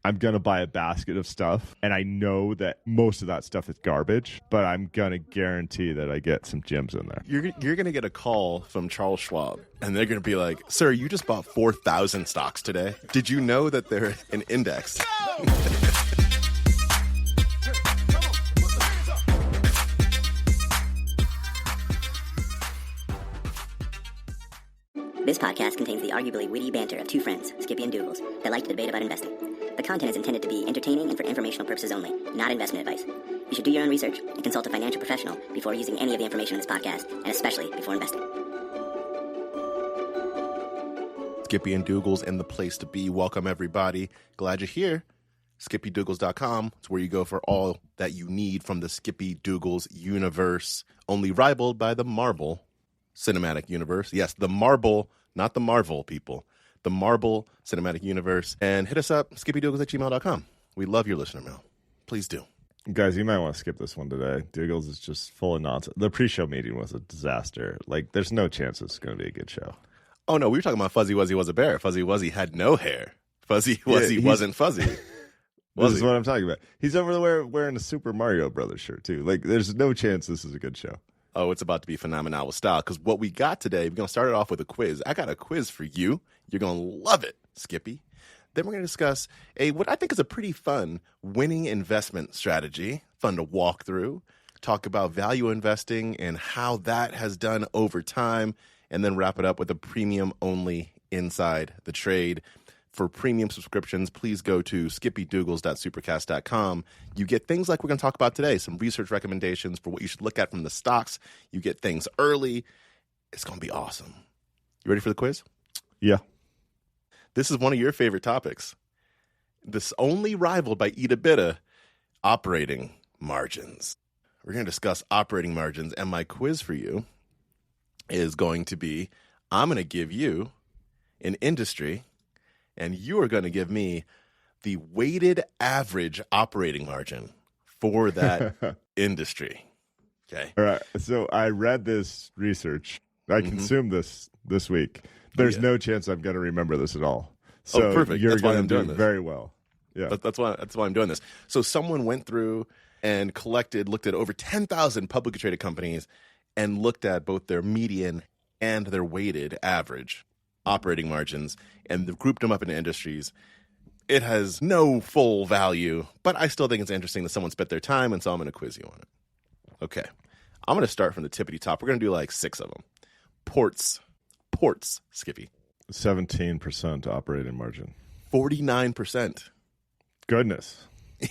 I'm going to buy a basket of stuff, and I know that most of that stuff is garbage, but I'm going to guarantee that I get some gems in there. You're going to get a call from Charles Schwab, and they're going to be like, sir, you just bought 4,000 stocks today. Did you know that they're an index? This podcast contains the arguably witty banter of two friends, Skippy and Doogles, that like to debate about investing. The content is intended to be entertaining and for informational purposes only, not investment advice. You should do your own research and consult a financial professional before using any of the information in this podcast, and especially before investing. Skippy and Doogles in the place to be. Welcome, everybody. Glad you're here. SkippyDoogles.com. It's where you go for all that you need from the Skippy Doogles universe, only rivaled by the Marvel Cinematic Universe. Yes, the Marvel, not the Marvel people. The Marvel Cinematic Universe. And hit us up, skippydoogles@gmail.com. We love your listener mail. Please do. Guys, you might want to skip this one today. Doogles is just full of nonsense. The pre-show meeting was a disaster. Like, there's no chance it's going to be a good show. Oh, no, we were talking about Fuzzy Wuzzy was a bear. Fuzzy Wuzzy had no hair. Fuzzy Wuzzy wasn't fuzzy. This is what I'm talking about. He's over there wearing a Super Mario Brothers shirt, too. Like, there's no chance this is a good show. Oh, it's about to be phenomenal with style, because what we got today, we're going to start it off with a quiz. I got a quiz for you. You're going to love it, Skippy. Then we're going to discuss what I think is a pretty fun winning investment strategy, fun to walk through, talk about value investing and how that has done over time, and then wrap it up with a premium-only Inside the Trade. For premium subscriptions, please go to skippydoogles.supercast.com. You get things like we're going to talk about today, some research recommendations for what you should look at from the stocks. You get things early. It's going to be awesome. You ready for the quiz? Yeah. This is one of your favorite topics. This only rivaled by Ida Bitta, operating margins. We're going to discuss operating margins, and my quiz for you is going to be, I'm going to give you an industry, and you are going to give me the weighted average operating margin for that industry. Okay. All right. So I read this research. I consumed this week. There's no chance I'm going to remember this at all. So perfect. You're That's why I'm going to doing do this. very well. Yeah. That's why I'm doing this. So someone went through and looked at over 10,000 publicly traded companies and looked at both their median and their weighted average operating margins, and they've grouped them up into industries. It has no full value, but I still think it's interesting that someone spent their time, and so I'm going to quiz you on it. Okay. I'm going to start from the tippity top. We're going to do like 6 of them. Ports, Skippy. 17% operating margin. 49%. Goodness.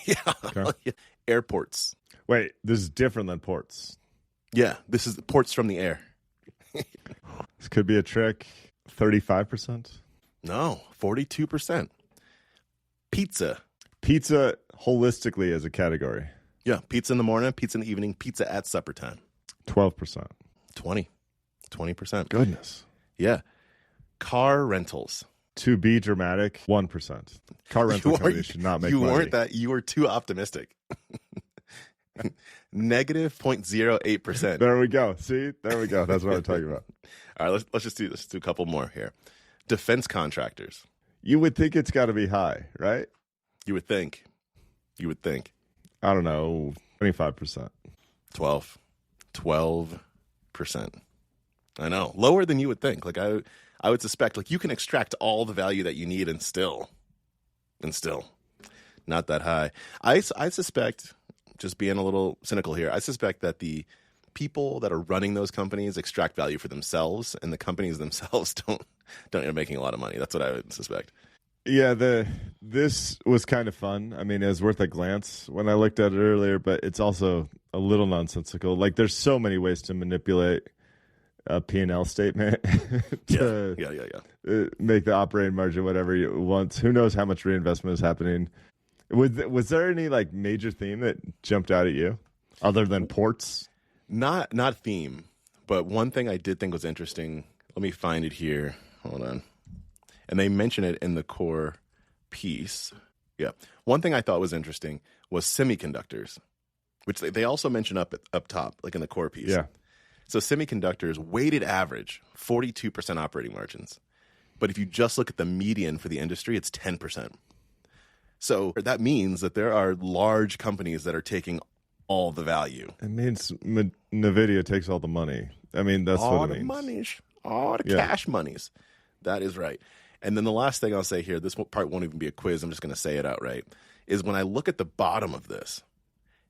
Yeah. Okay. Airports. Wait, this is different than ports. Yeah, this is ports from the air. This could be a trick. 35%. No, 42%. Pizza holistically as a category. Yeah, pizza in the morning, pizza in the evening, pizza at supper time. 12%. 20%. Goodness. Yeah. Car rentals. To be dramatic, 1%. Car rental companies should not make money. You were too optimistic. Negative 0.08%. There we go. See? There we go. That's what I'm talking about. All right, let's do a couple more here. Defense contractors. You would think it's got to be high, right? You would think. I don't know, 25%. 12%. I know. Lower than you would think. Like I would suspect, like, you can extract all the value that you need and still not that high. I suspect, just being a little cynical here, I suspect that the people that are running those companies extract value for themselves, and the companies themselves don't end up making a lot of money. That's what I would suspect. Yeah, this was kind of fun. I mean, it was worth a glance when I looked at it earlier, but it's also a little nonsensical. Like, there's so many ways to manipulate a P&L statement to make the operating margin whatever you want. Who knows how much reinvestment is happening? Was there any like major theme that jumped out at you other than ports? Not theme, but one thing I did think was interesting. Let me find it here. Hold on. And they mention it in the core piece. Yeah. One thing I thought was interesting was semiconductors, which they also mention up top, like in the core piece. Yeah. So semiconductors, weighted average, 42% operating margins. But if you just look at the median for the industry, it's 10%. So that means that there are large companies that are taking all the value. It means NVIDIA takes all the money. I mean, that's all what it the means. Monies, all the cash monies. That is right. And then the last thing I'll say here, this part won't even be a quiz, I'm just going to say it outright, is when I look at the bottom of this,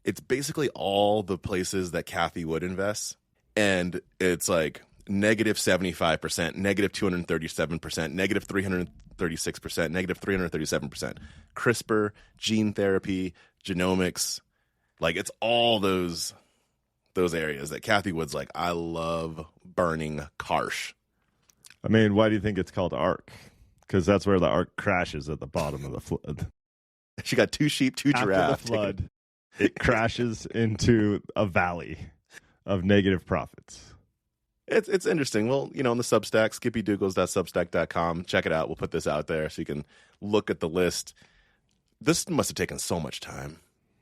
it's basically all the places that Cathie Wood invests. And it's like negative 75%, negative 237%, negative 336%, negative 337%. CRISPR, gene therapy, genomics. Like, it's all those areas that Cathie Wood's like, I love burning Karsh. I mean, why do you think it's called ARK? Because that's where the ARK crashes at the bottom of the flood. She got 2 sheep, 2 giraffes. After the flood, it crashes into a valley of negative profits. It's interesting. Well, on the Substack, skippydoogles.substack.com. Check it out. We'll put this out there so you can look at the list. This must have taken so much time.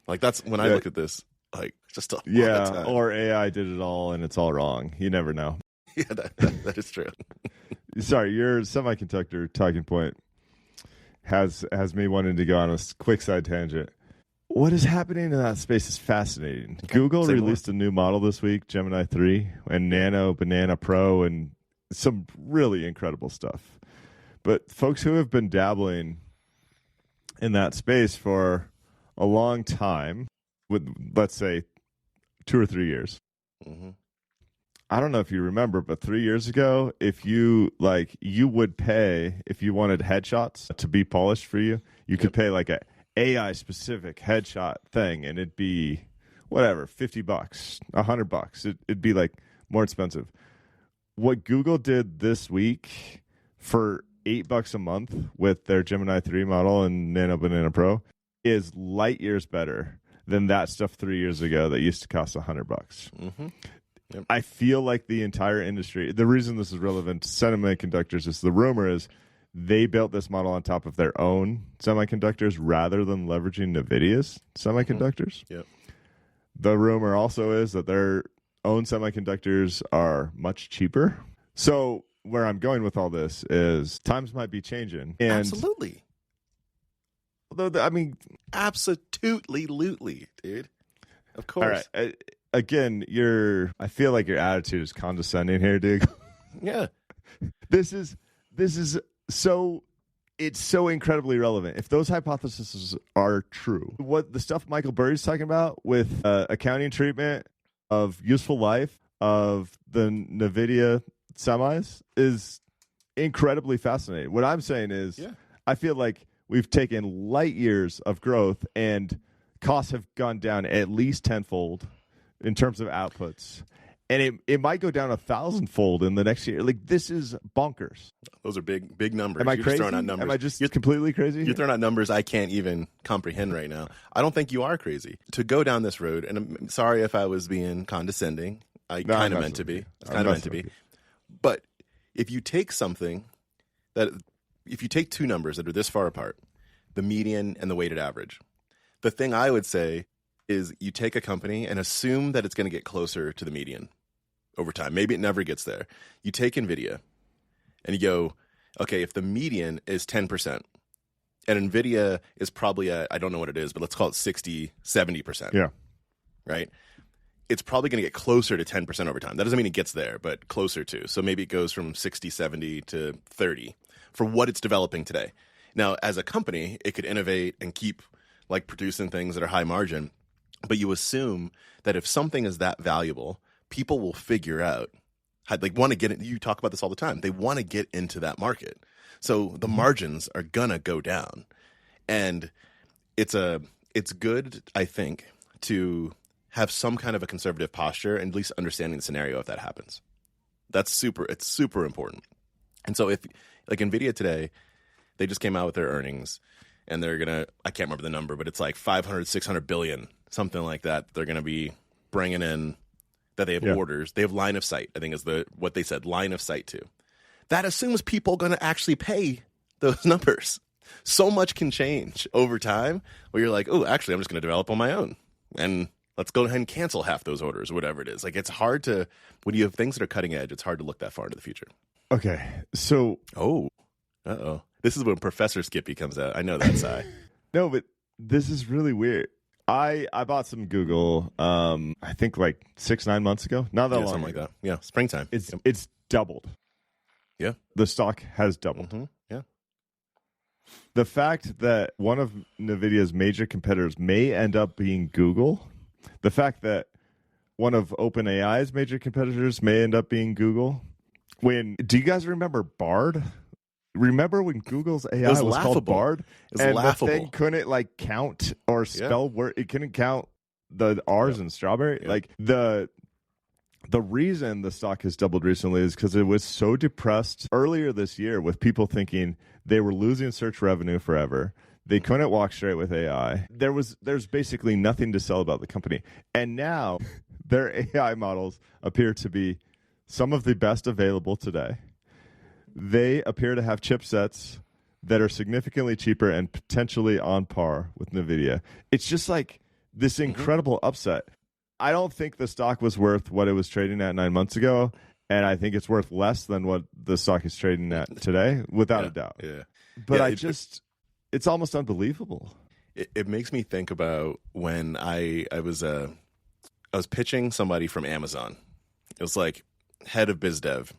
Like, that's when I look at this, like, just a lot of time. Or AI did it all and it's all wrong. You never know. Yeah, that is true. Sorry, your semiconductor talking point has me wanting to go on a quick side tangent. What is happening in that space is fascinating. Okay. Google released a new model this week, Gemini 3, and Nano, Banana Pro, and some really incredible stuff. But folks who have been dabbling in that space for a long time, with, let's say, 2 or 3 years. Mm-hmm. I don't know if you remember, but 3 years ago, if you would pay, if you wanted headshots to be polished for you, you could pay like a AI specific headshot thing, and it'd be whatever, $50, $100. It'd be like more expensive. What Google did this week for $8 a month with their Gemini 3 model and Nano Banana Pro is light years better than that stuff 3 years ago that used to cost $100. Mm-hmm. Yep. I feel like the entire industry, the reason this is relevant to semiconductors is the rumor is they built this model on top of their own semiconductors rather than leveraging NVIDIA's semiconductors. Mm-hmm. Yep. The rumor also is that their own semiconductors are much cheaper. So where I'm going with all this is times might be changing. And absolutely. Although, I mean, absolutely, dude. Of course. All right. Again, I feel like your attitude is condescending here, dude. Yeah. This is so, it's so incredibly relevant. If those hypotheses are true, what the stuff Michael Burry's talking about with accounting treatment of useful life of the NVIDIA semis is incredibly fascinating. What I'm saying is, I feel like we've taken light years of growth and costs have gone down at least tenfold in terms of outputs. And it might go down 1,000-fold in the next year. Like, this is bonkers. Those are big numbers. Am I You're crazy? Just throwing out numbers. Am I just completely crazy? You're throwing out numbers I can't even comprehend right now. I don't think you are crazy. To go down this road, and I'm sorry if I was being condescending. I kind of meant to be. It's kind of meant to be. But if you take if you take two numbers that are this far apart, the median and the weighted average, the thing I would say is you take a company and assume that it's going to get closer to the median over time. Maybe it never gets there. You take NVIDIA and you go, okay, if the median is 10%, and NVIDIA is probably at, I don't know what it is, but let's call it 60, 70%. Yeah. Right? It's probably going to get closer to 10% over time. That doesn't mean it gets there, but closer to. So maybe it goes from 60, 70 to 30 for what it's developing today. Now, as a company, it could innovate and keep like producing things that are high margin. But you assume that if something is that valuable, people will figure out how they want to get it. You talk about this all the time. They want to get into that market. So the margins are going to go down. And it's good, I think, to have some kind of a conservative posture and at least understanding the scenario if that happens. It's super important. And so if, like NVIDIA today, they just came out with their earnings and they're going to, I can't remember the number, but it's like 500, 600 billion, something like that. They're going to be bringing in that they have orders. They have line of sight, I think is what they said, line of sight to. That assumes people are going to actually pay those numbers. So much can change over time where you're like, oh, actually, I'm just going to develop on my own. And let's go ahead and cancel half those orders or whatever it is. Like, it's hard to, when you have things that are cutting edge, it's hard to look that far into the future. Okay. So. Oh. Uh-oh. This is when Professor Skippy comes out. I know that, Si. No, but this is really weird. I bought some Google, I think like 6-9 months ago. Not that long something ago. like that. Yeah, springtime. It's doubled. Yeah. The stock has doubled. Mm-hmm. Yeah. The fact that one of NVIDIA's major competitors may end up being Google, the fact that one of OpenAI's major competitors may end up being Google. Do you guys remember Bard? Remember when Google's AI was called Bard? It was laughable. The thing couldn't like count or spell word. It couldn't count the R's in strawberry. Yeah. Like the reason the stock has doubled recently is because it was so depressed earlier this year with people thinking they were losing search revenue forever. They couldn't walk straight with AI. There's basically nothing to sell about the company. And now their AI models appear to be some of the best available today. They appear to have chipsets that are significantly cheaper and potentially on par with NVIDIA. It's just like this incredible upset. I don't think the stock was worth what it was trading at 9 months ago, and I think it's worth less than what the stock is trading at today, without a doubt. Yeah. But it's almost unbelievable. It makes me think about when I was pitching somebody from Amazon. It was like head of biz dev,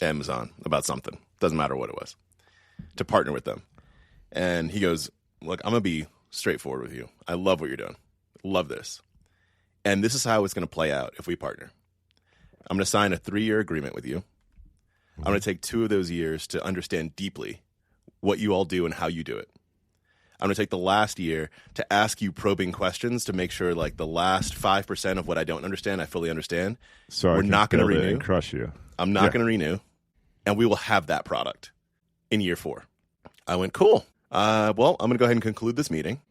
Amazon, about something. Doesn't matter what it was. To partner with them. And he goes, look, I'm going to be straightforward with you. I love what you're doing. Love this. And this is how it's going to play out if we partner. I'm going to sign a 3-year agreement with you. I'm going to take 2 of those years to understand deeply what you all do and how you do it. I'm going to take the last year to ask you probing questions to make sure like the last 5% of what I don't understand, I fully understand. So we're not going to renew and crush you. I'm not going to renew, and we will have that product in year 4. I went, cool. Well, I'm going to go ahead and conclude this meeting.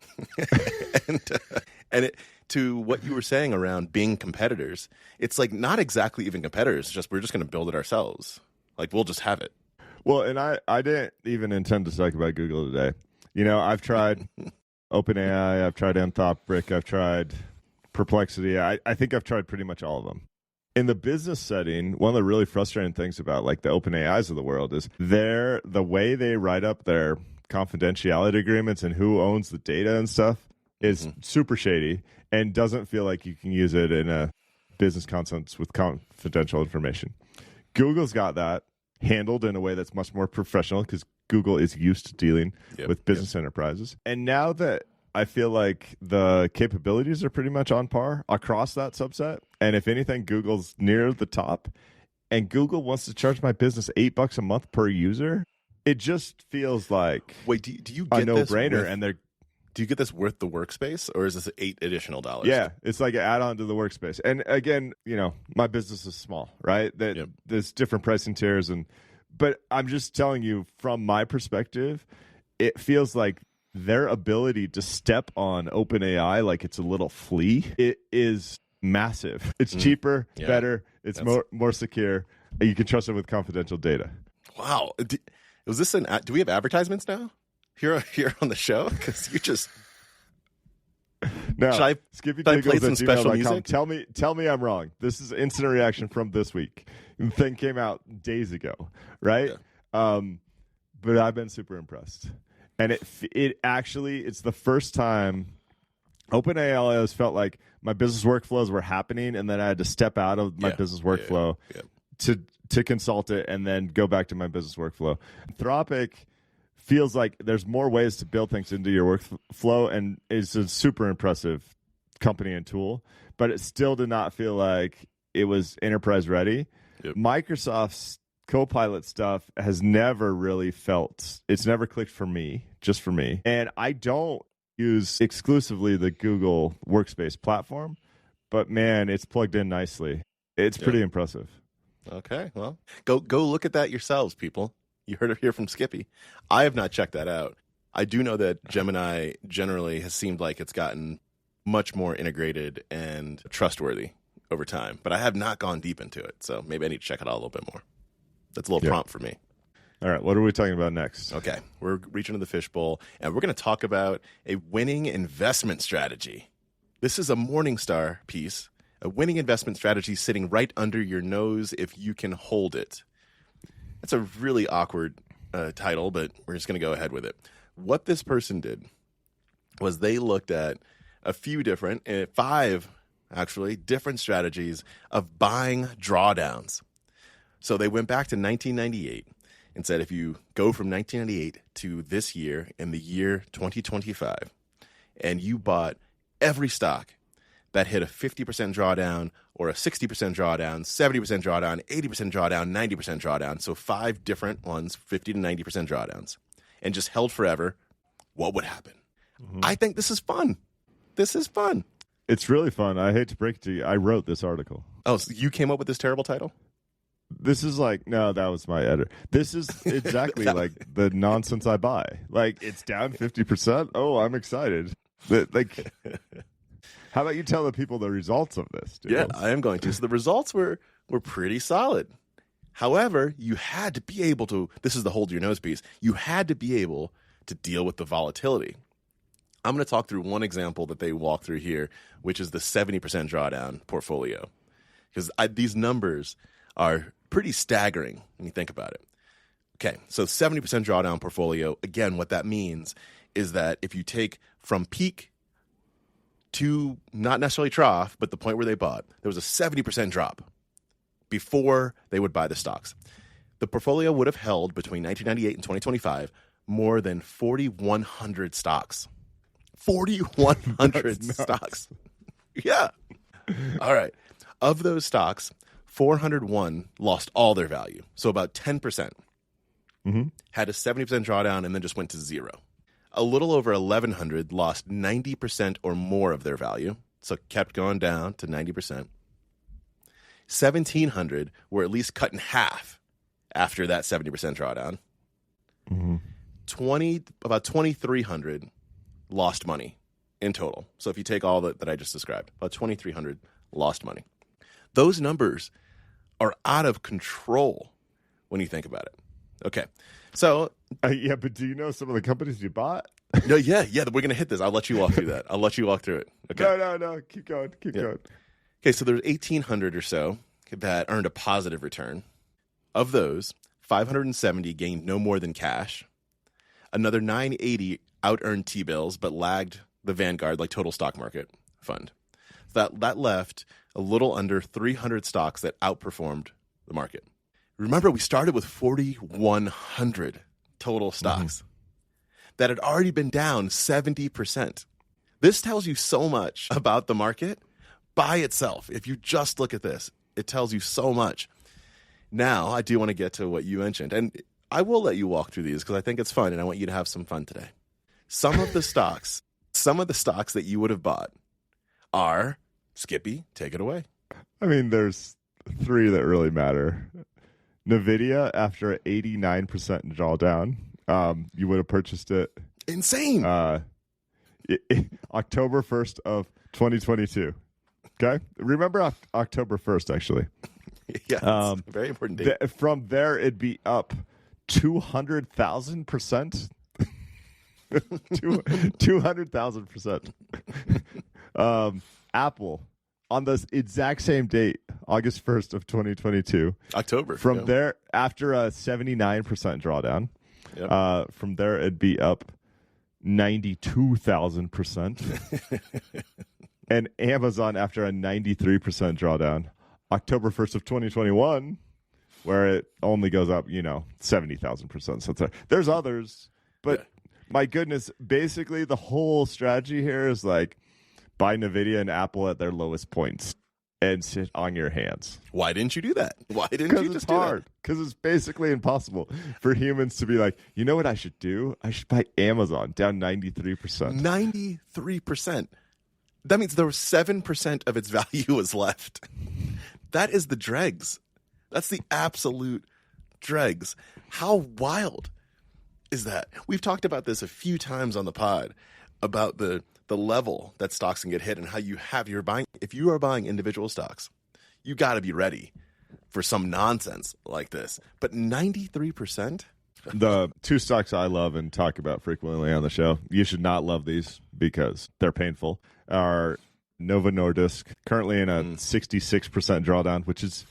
and to what you were saying around being competitors, it's like not exactly even competitors. Just we're just going to build it ourselves. Like we'll just have it. Well, and I didn't even intend to talk about Google today. You know, I've tried OpenAI, I've tried Anthropic, I've tried Perplexity. I think I've tried pretty much all of them. In the business setting, one of the really frustrating things about like the OpenAIs of the world is the way they write up their confidentiality agreements and who owns the data and stuff is super shady and doesn't feel like you can use it in a business context with confidential information. Google's got that handled in a way that's much more professional because Google is used to dealing with business enterprises. And now that I feel like the capabilities are pretty much on par across that subset. And if anything, Google's near the top. And Google wants to charge my business $8 a month per user. It just feels like do you get a no-brainer. And do you get this worth the workspace, or is this $8 additional dollars? Yeah, it's like an add-on to the workspace. And again, you know, my business is small, right? There's different pricing tiers, but I'm just telling you from my perspective, it feels like their ability to step on OpenAI like it's a little flea, it is massive. It's cheaper, better, it's more secure. You can trust it with confidential data. Wow. Was this do we have advertisements now here on the show? Because you just no. Skippy Doogles play some special music? Tell me I'm wrong. This is instant reaction from this week. The thing came out days ago, right? Yeah. But I've been super impressed. And it's the first time OpenAI has felt like my business workflows were happening, and then I had to step out of my business workflow to consult it and then go back to my business workflow. Anthropic feels like there's more ways to build things into your workflow, and it's a super impressive company and tool, but it still did not feel like it was enterprise ready. Yep. Microsoft's Copilot stuff has never really it's never clicked for me, just for me. And I don't use exclusively the Google Workspace platform, but man, it's plugged in nicely. It's pretty impressive. Okay, well, go look at that yourselves, people. You heard it here from Skippy. I have not checked that out. I do know that Gemini generally has seemed like it's gotten much more integrated and trustworthy over time, but I have not gone deep into it, so maybe I need to check it out a little bit more. That's a little prompt for me. All right, what are we talking about next? Okay, we're reaching to the fishbowl, and we're going to talk about a winning investment strategy. This is a Morningstar piece, a winning investment strategy sitting right under your nose if you can hold it. That's a really awkward title, but we're just going to go ahead with it. What this person did was they looked at a few different, 5 actually, different strategies of buying drawdowns. So they went back to 1998 and said if you go from 1998 to this year in the year 2025 and you bought every stock that hit a 50% drawdown or a 60% drawdown, 70% drawdown, 80% drawdown, 90% drawdown, so 5 different ones, 50 to 90% drawdowns, and just held forever, what would happen? Mm-hmm. I think this is fun. This is fun. It's really fun. I hate to break it to you. I wrote this article. Oh, so you came up with this terrible title? This is like, no, that was my editor. This is exactly like the nonsense I buy. Like, it's down 50%. Oh, I'm excited. Like, how about you tell the people the results of this? Dude? Yeah, I am going to. So the results were pretty solid. However, you had to be able to, this is the hold your nose piece, you had to be able to deal with the volatility. I'm going to talk through one example that they walk through here, which is the 70% drawdown portfolio. Because these numbers are pretty staggering when you think about it. Okay, so 70% drawdown portfolio, again, what that means is that if you take from peak to not necessarily trough, but the point where they bought, there was a 70% drop before they would buy the stocks. The portfolio would have held between 1998 and 2025 more than 4,100 stocks. 4,100 stocks. Yeah. All right. Of those stocks, 401 lost all their value. So about 10% had a 70% drawdown and then just went to zero. A little over 1,100 lost 90% or more of their value. So kept going down to 90%. 1,700 were at least cut in half after that 70% drawdown. About 2,300 lost money in total. So if you take all that I just described, about 2,300 lost money. Those numbers are out of control when you think about it. Okay, so yeah, but do you know some of the companies you bought? No, yeah, we're gonna hit this. I'll let you walk through that. I'll let you walk through it. Okay. No, keep going. Okay, so there's 1,800 or so that earned a positive return. Of those, 570 gained no more than cash. Another 980 out-earned T-bills, but lagged the Vanguard, like total stock market fund. That left a little under 300 stocks that outperformed the market. Remember, we started with 4,100 total stocks that had already been down 70%. This tells you so much about the market by itself. If you just look at this, it tells you so much. Now, I do want to get to what you mentioned, and I will let you walk through these because I think it's fun, and I want you to have some fun today. Some of the stocks that you would have bought are, Skippy, take it away. I mean, there's 3 that really matter. NVIDIA, after an 89% drawdown, you would have purchased it. Insane. October 1st of 2022. Okay? Remember October 1st, actually. Yeah, it's a very important date. From there, it'd be up 200,000%. 200,000%. Apple, on the exact same date, August 1st of 2022. October. From there, after a 79% drawdown, from there, it'd be up 92,000%. And Amazon, after a 93% drawdown, October 1st of 2021, where it only goes up, 70,000%. So there's others, but my goodness, basically the whole strategy here is like buy NVIDIA and Apple at their lowest points and sit on your hands. Why didn't you do that? Why didn't you just do that? Because it's hard. Because it's basically impossible for humans to be like, you know what I should do? I should buy Amazon down 93%. 93%. That means there was 7% of its value was left. That is the dregs. That's the absolute dregs. How wild is that? We've talked about this a few times on the pod about the level that stocks can get hit and how you're buying. If you are buying individual stocks, you got to be ready for some nonsense like this. But 93%? The 2 stocks I love and talk about frequently on the show, you should not love these because they're painful, are Novo Nordisk, currently in a 66% drawdown, which is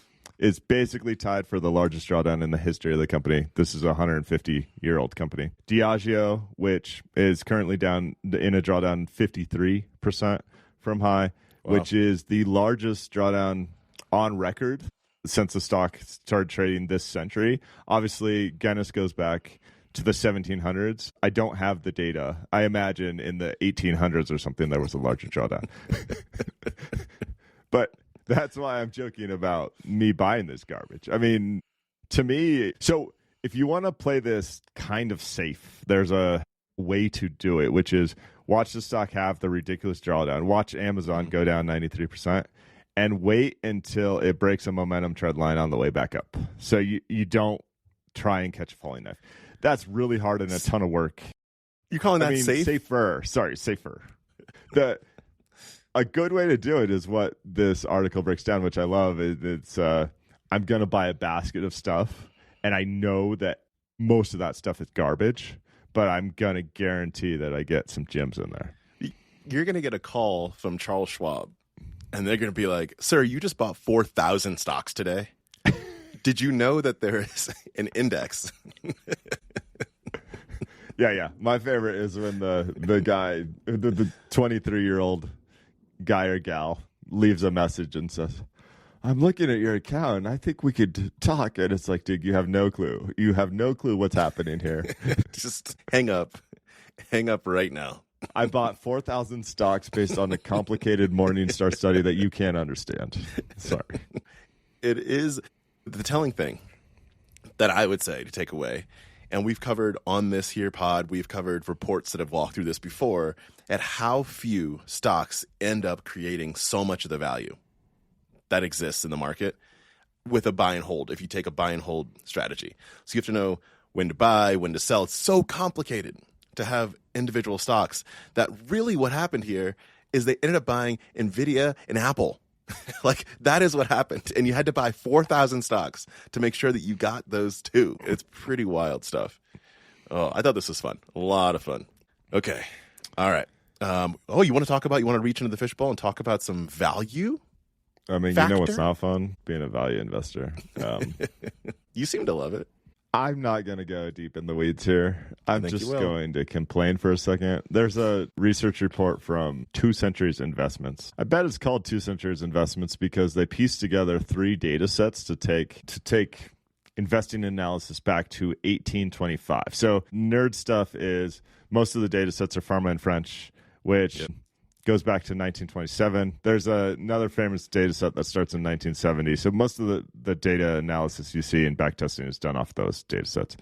is basically tied for the largest drawdown in the history of the company. This is a 150-year-old company. Diageo, which is currently down in a drawdown 53% from high, which is the largest drawdown on record since the stock started trading this century. Obviously, Guinness goes back to the 1700s. I don't have the data. I imagine in the 1800s or something there was a larger drawdown. But that's why I'm joking about me buying this garbage. I mean, to me, so if you want to play this kind of safe, there's a way to do it, which is watch the stock have the ridiculous drawdown. Watch Amazon go down 93%. And wait until it breaks a momentum trend line on the way back up. So you don't try and catch a falling knife. That's really hard and a ton of work. You're calling that safe? Safer. Sorry, safer. A good way to do it is what this article breaks down, which I love. It's I'm going to buy a basket of stuff, and I know that most of that stuff is garbage, but I'm going to guarantee that I get some gems in there. You're going to get a call from Charles Schwab. And they're going to be like, sir, you just bought 4,000 stocks today. Did you know that there is an index? Yeah. My favorite is when the guy, the 23-year-old guy or gal leaves a message and says, I'm looking at your account and I think we could talk. And it's like, dude, you have no clue. You have no clue what's happening here. Just hang up. Hang up right now. I bought 4,000 stocks based on a complicated Morningstar study that you can't understand. Sorry. It is the telling thing that I would say to take away, and we've covered on this here pod, we've covered reports that have walked through this before, at how few stocks end up creating so much of the value that exists in the market with a buy and hold, if you take a buy and hold strategy. So you have to know when to buy, when to sell. It's so complicated to have individual stocks that really what happened here is they ended up buying NVIDIA and Apple. Like, that is what happened. And you had to buy 4,000 stocks to make sure that you got those two. It's pretty wild stuff. Oh, I thought this was fun. A lot of fun. Okay. All right. You want to reach into the fishbowl and talk about some value? I mean, factor? You know what's not fun? Being a value investor. You seem to love it. I'm not going to go deep in the weeds here. I'm just will. going to complain for a second. There's a research report from 2 Centuries Investments. I bet it's called 2 Centuries Investments because they pieced together 3 data sets to take investing analysis back to 1825. So nerd stuff is most of the data sets are Pharma and French, which goes back to 1927. There's another famous data set that starts in 1970. So most of the data analysis you see in backtesting is done off those data sets.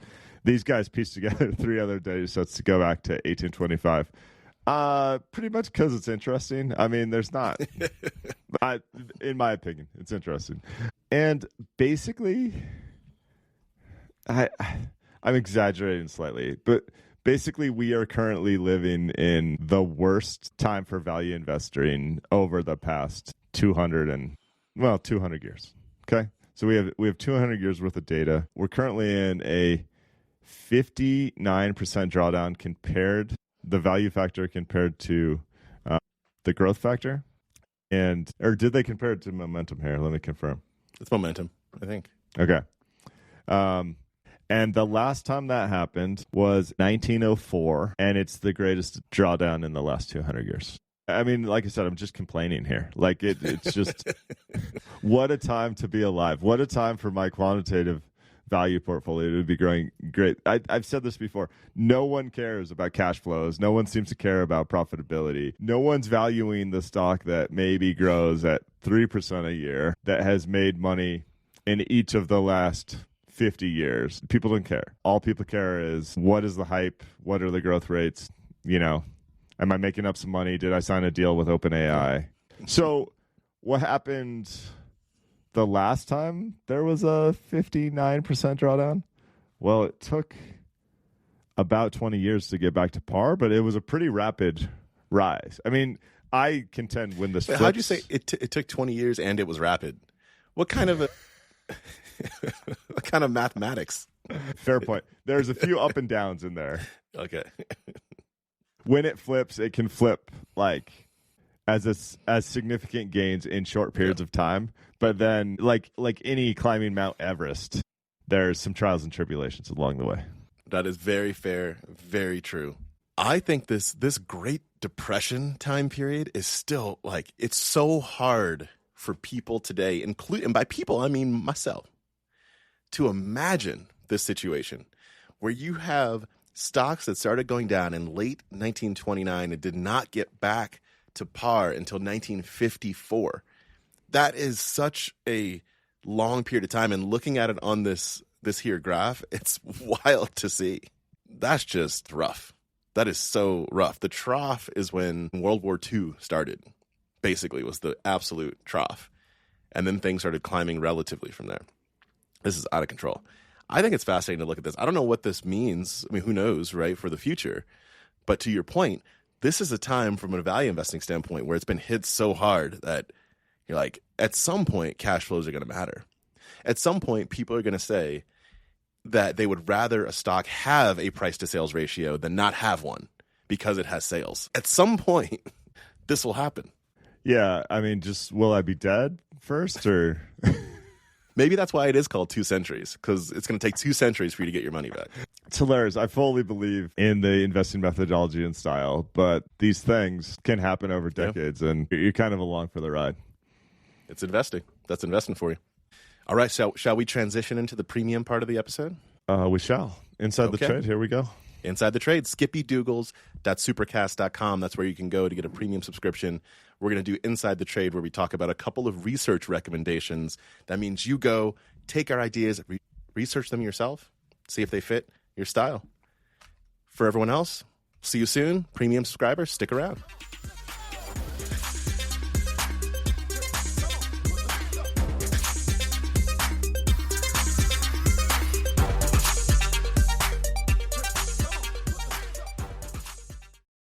These guys pieced together 3 other data sets to go back to 1825. Pretty much because it's interesting. I mean, there's not, in my opinion, it's interesting. And basically, I'm exaggerating slightly, but basically, we are currently living in the worst time for value investing over the past 200 years. Okay? So we have 200 years worth of data. We're currently in a 59% drawdown compared the value factor compared to the growth factor. Or did they compare it to momentum here? Let me confirm. It's momentum, I think. Okay. And the last time that happened was 1904, and it's the greatest drawdown in the last 200 years. I mean, like I said, I'm just complaining here. Like, it's just, what a time to be alive. What a time for my quantitative value portfolio to be growing great. I've said this before. No one cares about cash flows. No one seems to care about profitability. No one's valuing the stock that maybe grows at 3% a year that has made money in each of the last 50 years. People don't care. All people care is, what is the hype? What are the growth rates? You know, am I making up some money? Did I sign a deal with OpenAI? So what happened the last time there was a 59% drawdown? Well, it took about 20 years to get back to par, but it was a pretty rapid rise. I mean, I contend when this flips... How'd you say it took 20 years and it was rapid? What kind of what kind of mathematics? Fair point. There's a few up and downs in there. Okay. When it flips, it can flip like as significant gains in short periods of time. But then, like any climbing Mount Everest, there's some trials and tribulations along the way. That is very fair, very true. I think this Great Depression time period is still like, it's so hard for people today, and by people I mean myself, to imagine this situation where you have stocks that started going down in late 1929 and did not get back to par until 1954. That is such a long period of time. And looking at it on this here graph, it's wild to see. That's just rough. That is so rough. The trough is when World War II started, basically, was the absolute trough. And then things started climbing relatively from there. This is out of control. I think it's fascinating to look at this. I don't know what this means. I mean, who knows, right, for the future. But to your point, this is a time from a value investing standpoint where it's been hit so hard that you're like, at some point, cash flows are going to matter. At some point, people are going to say that they would rather a stock have a price to sales ratio than not have one because it has sales. At some point, this will happen. Yeah, I mean, just will I be dead first or... Maybe that's why it is called 2 centuries, because it's going to take 2 centuries for you to get your money back. It's hilarious. I fully believe in the investing methodology and style, but these things can happen over decades, and you're kind of along for the ride. It's investing. That's investing for you. All right, shall we transition into the premium part of the episode? We shall. Inside the trade, here we go. Inside the trade, skippydoogles.supercast.com. That's where you can go to get a premium subscription. We're going to do Inside the Trade, where we talk about a couple of research recommendations. That means you go, take our ideas, research them yourself, see if they fit your style. For everyone else, see you soon. Premium subscribers, stick around.